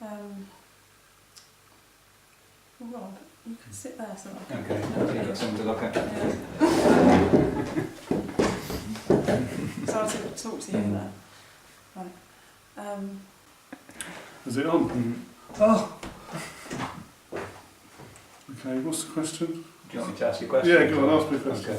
Oh God, you can sit there so I can... Okay, you've got something to look at. Yeah. So I'll talk to you there. Right. Is it on? Mm. Oh! Okay, what's the question? Do you want me to ask you a question? Yeah, go on, ask me a question.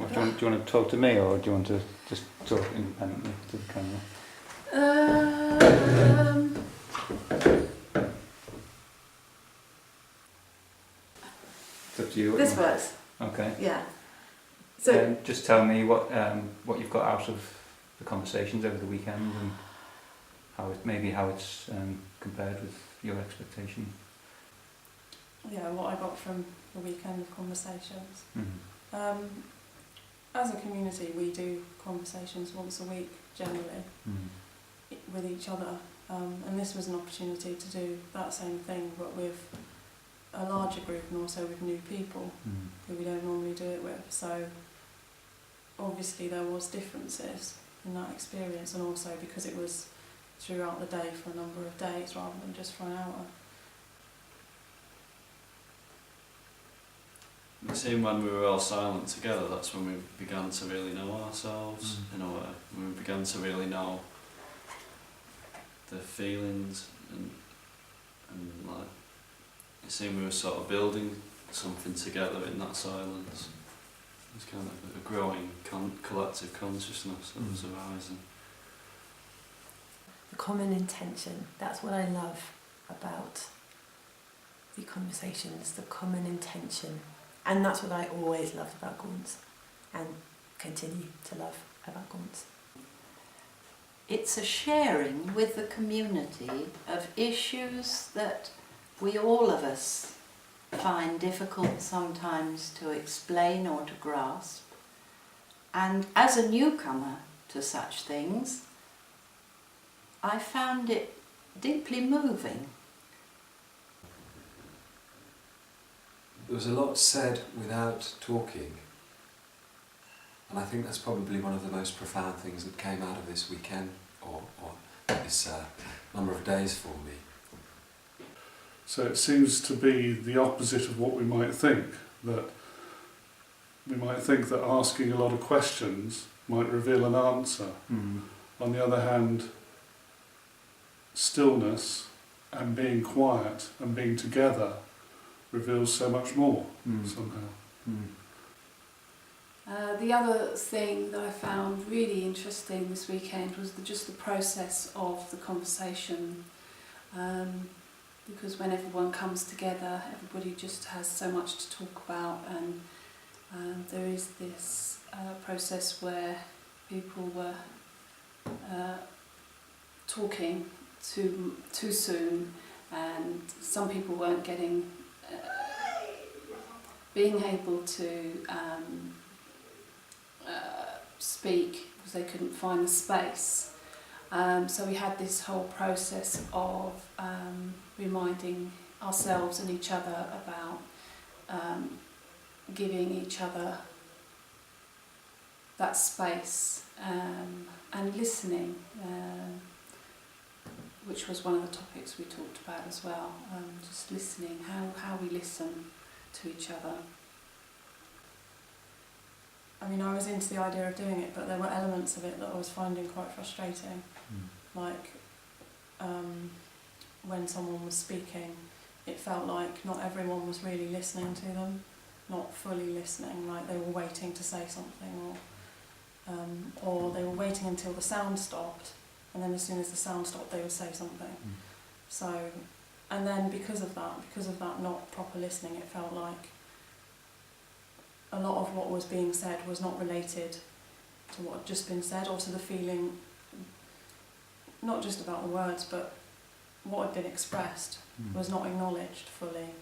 Okay. Do you want to talk to me, or do you want to just talk independently to the camera? It's up to you. This works. Okay. Yeah. So Just tell me what you've got out of the conversations over the weekend, and how it's compared with your expectation. Yeah, what I got from the weekend of conversations. Mm-hmm. As a community, we do conversations once a week, generally, with each other. And this was an opportunity to do that same thing, but with a larger group and also with new people who we don't normally do it with. So obviously there was differences in that experience, and also because it was throughout the day for a number of days rather than just for an hour. It seemed when we were all silent together, that's when we began to really know ourselves, in a way. We began to really know the feelings, and like, it seemed we were sort of building something together in that silence. It was kind of a growing collective consciousness that was arising. the common intention, that's what I love about the conversations, the common intention. And that's what I always loved about Gaunts, and continue to love about Gaunts. It's a sharing with the community of issues that we all of us find difficult sometimes to explain or to grasp. And as a newcomer to such things, I found it deeply moving. There was a lot said without talking, and I think that's probably one of the most profound things that came out of this weekend, or this number of days for me. So it seems to be the opposite of what we might think, that we might think that asking a lot of questions might reveal an answer. On the other hand, stillness and being quiet and being together reveals so much more somehow. The other thing that I found really interesting this weekend was just the process of the conversation, because when everyone comes together, everybody just has so much to talk about, and there is this process where people were talking too soon, and some people weren't being able to speak because they couldn't find the space. So we had this whole process of reminding ourselves and each other about giving each other that space and listening, which was one of the topics we talked about as well, just listening, how we listen to each other. I mean, I was into the idea of doing it, but there were elements of it that I was finding quite frustrating. Like, when someone was speaking, it felt like not everyone was really listening to them, not fully listening, like they were waiting to say something, or they were waiting until the sound stopped, and then as soon as the sound stopped they would say something. So, and then because of that not proper listening, it felt like a lot of what was being said was not related to what had just been said, or to the feeling, not just about the words, but what had been expressed was not acknowledged fully,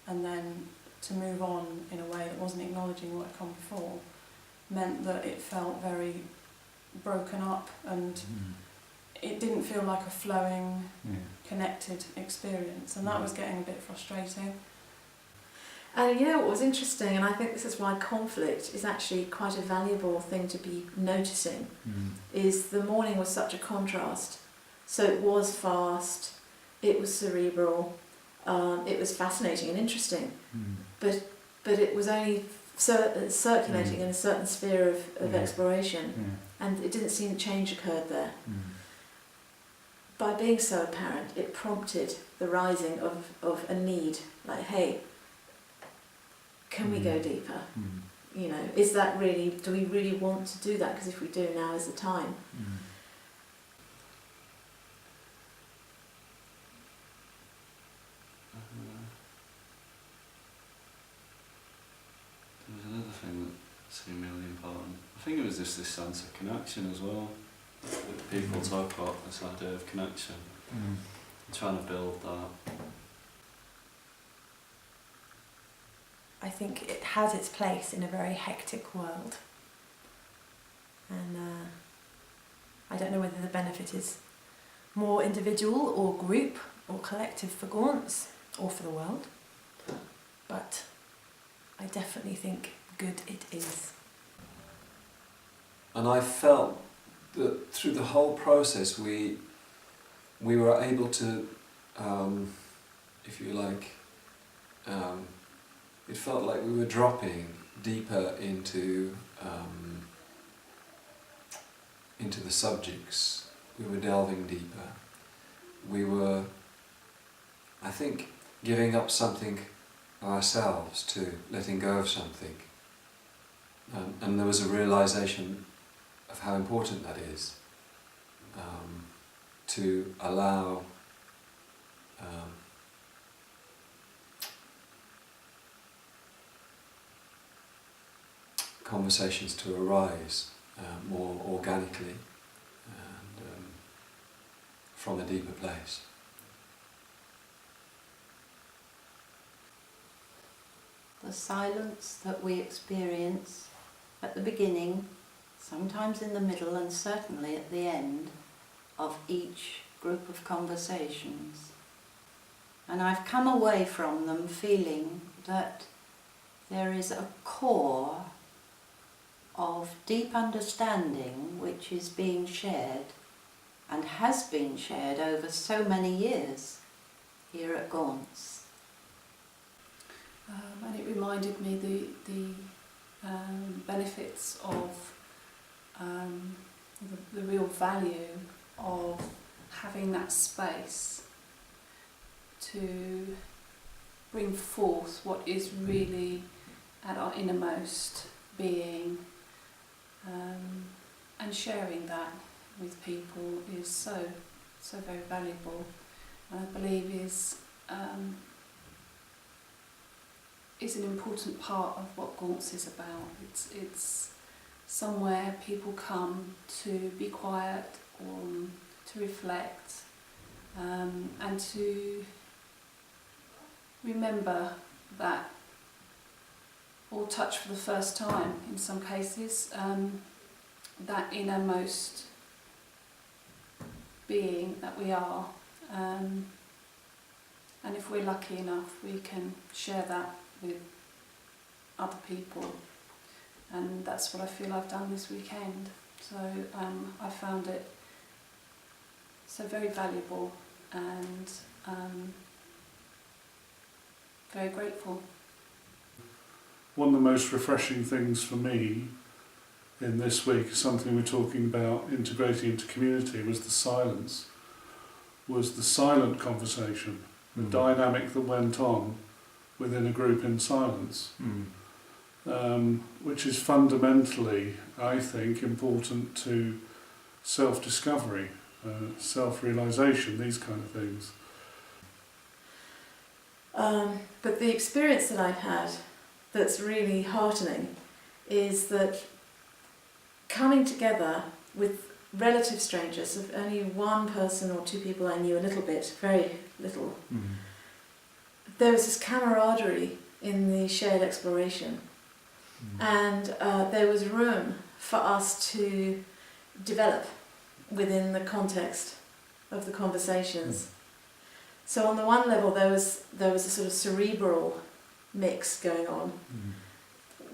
and then to move on in a way that wasn't acknowledging what had come before meant that it felt very broken up, and it didn't feel like a flowing, connected experience, and that was getting a bit frustrating. And you know what was interesting, and I think this is why conflict is actually quite a valuable thing to be noticing, is the morning was such a contrast. So it was fast, it was cerebral, it was fascinating and interesting, but it was only circulating in a certain sphere of Yeah. exploration, Yeah. and it didn't seem change occurred there. By being so apparent, it prompted the rising of a need, like, hey, can we go deeper? You know, is that really, do we really want to do that? Because if we do, now is the time. There was another thing that seemed really important. I think it was just this sense of connection as well. That people talk about this idea of connection. Trying to build that. I think it has its place in a very hectic world. And I don't know whether the benefit is more individual or group or collective for Gaunts or for the world, but I definitely think good it is. And I felt that through the whole process we were able to, if you like, it felt like we were dropping deeper into the subjects. We were delving deeper. We were, I think, giving up something of ourselves too, letting go of something. And there was a realization of how important that is, to allow conversations to arise more organically and from a deeper place. The silence that we experience at the beginning, sometimes in the middle and certainly at the end of each group of conversations. And I've come away from them feeling that there is a core of deep understanding which is being shared and has been shared over so many years here at Gaunts. And it reminded me the benefits of the real value of having that space to bring forth what is really at our innermost being, and sharing that with people is so very valuable, and I believe is an important part of what Gaunts is about. It's somewhere people come to be quiet or to reflect, and to remember that, or touch for the first time in some cases, that innermost being that we are, and if we're lucky enough we can share that with other people, and that's what I feel I've done this weekend. So I found it so very valuable and very grateful. One of the most refreshing things for me in this week, something we're talking about integrating into community, was the silence, was the silent conversation, the dynamic that went on within a group in silence, which is fundamentally, I think, important to self-discovery, self-realisation, these kind of things. But the experience that I've had that's really heartening is that coming together with relative strangers, of only one person or two people I knew a little bit, very little, there was this camaraderie in the shared exploration, and there was room for us to develop within the context of the conversations. So on the one level there was a sort of cerebral mix going on,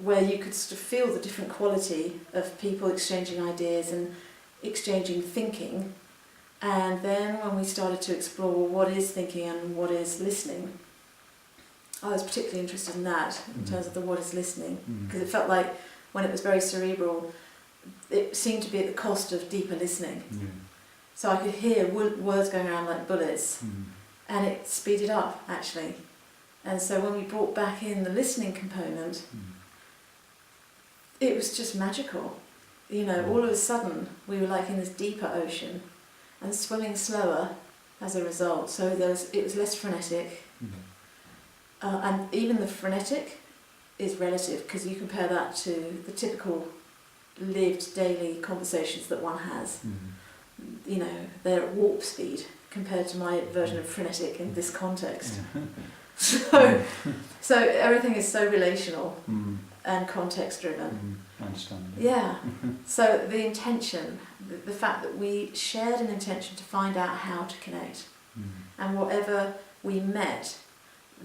where you could sort of feel the different quality of people exchanging ideas and exchanging thinking, And then when we started to explore what is thinking and what is listening, I was particularly interested in that, in terms of the what is listening, because it felt like when it was very cerebral, it seemed to be at the cost of deeper listening. Yeah. So I could hear words going around like bullets, and it speeded up actually. And so when we brought back in the listening component, it was just magical. You know, all of a sudden we were like in this deeper ocean and swimming slower as a result. So it was less frenetic. And even the frenetic is relative, because you compare that to the typical lived daily conversations that one has. You know, they're at warp speed compared to my version of frenetic in this context. So everything is so relational and context driven. I understand. Yeah. So the intention, the fact that we shared an intention to find out how to connect, and whatever we met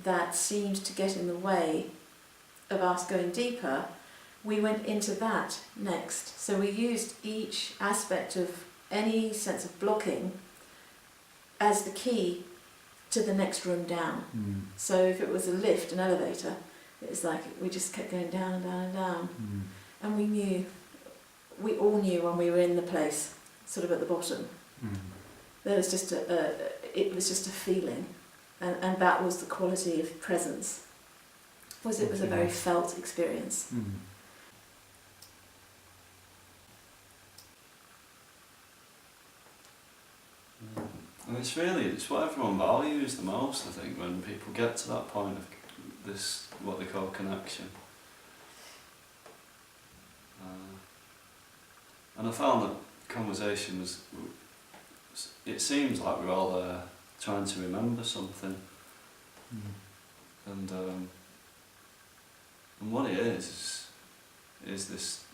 that seemed to get in the way of us going deeper, we went into that next. So we used each aspect of any sense of blocking as the key to the next room down. So if it was a lift, an elevator, it was like we just kept going down and down and down. And we all knew when we were in the place, sort of at the bottom. There was just it was just a feeling. And that was the quality of presence. It was a very felt experience. And it's what everyone values the most, I think, when people get to that point of this, what they call connection. And I found that conversation was, it seems like we're all there trying to remember something. And what it is this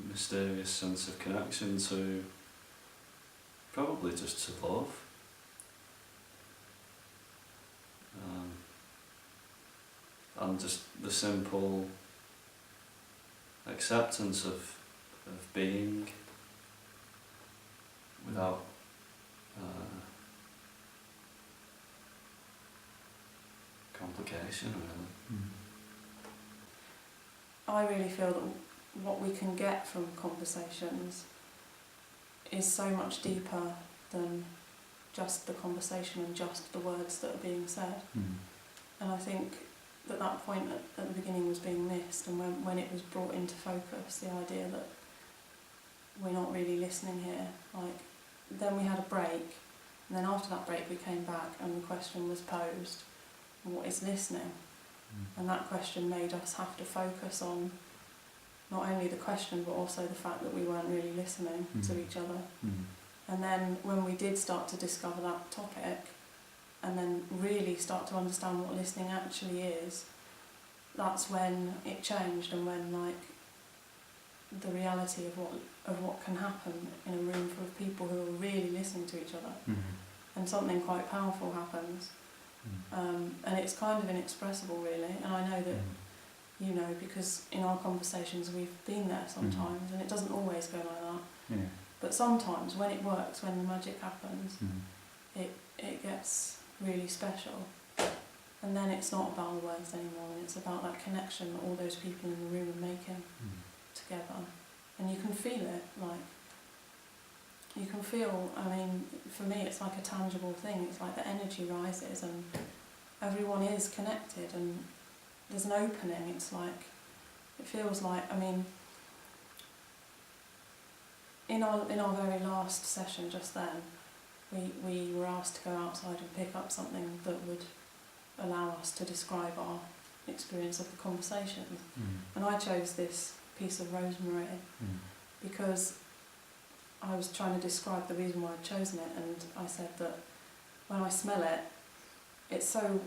mysterious sense of connection to, probably just to love. And just the simple acceptance of being without complication, really. I really feel that what we can get from conversations is so much deeper than just the conversation and just the words that are being said. And I think that point at the beginning was being missed, and when it was brought into focus, the idea that we're not really listening here, like, then we had a break, and then after that break we came back and the question was posed, what is listening? And that question made us have to focus on not only the question but also the fact that we weren't really listening to each other. And then when we did start to discover that topic and then really start to understand what listening actually is, that's when it changed, and when like the reality of what can happen in a room full of people who are really listening to each other, and something quite powerful happens. And it's kind of inexpressible, really, and I know that you know, because in our conversations we've been there sometimes, and it doesn't always go like that, but sometimes when it works, when the magic happens, it gets really special, and then it's not about the words anymore, and it's about that connection that all those people in the room are making together, and you can feel it, like, you can feel, I mean, for me it's like a tangible thing, it's like the energy rises and everyone is connected and there's an opening, it's like, it feels like, I mean, in our very last session just then, we were asked to go outside and pick up something that would allow us to describe our experience of the conversation. And I chose this piece of rosemary because I was trying to describe the reason why I'd chosen it, and I said that when I smell it, it's so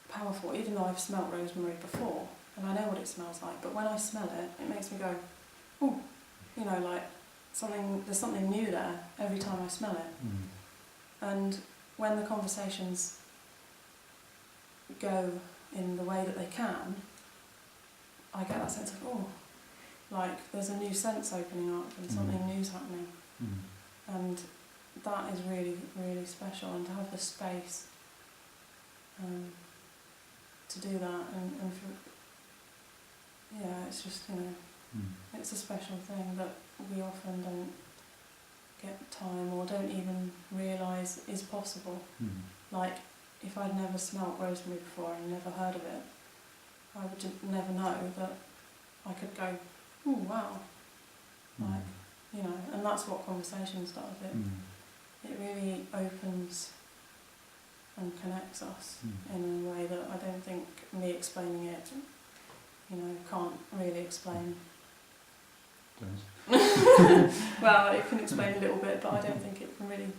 powerful, even though I've smelt rosemary before, and I know what it smells like, but when I smell it, it makes me go, oh, you know, like, there's something new there every time I smell it. And when the conversations go in the way that they can, I get that sense of, oh, like there's a new sense opening up and something new's happening. And that is really, really special, and to have the space to do that, and for, yeah, it's just, you know, it's a special thing that we often don't get time or don't even realise is possible. Like, if I'd never smelt rosemary before and never heard of it, I would never know that I could go, oh wow, like, you know, and that's what conversations does. It really opens and connects us in a way that I don't think me explaining it, you know, can't really explain. Well, it can explain a little bit, but I don't think it can really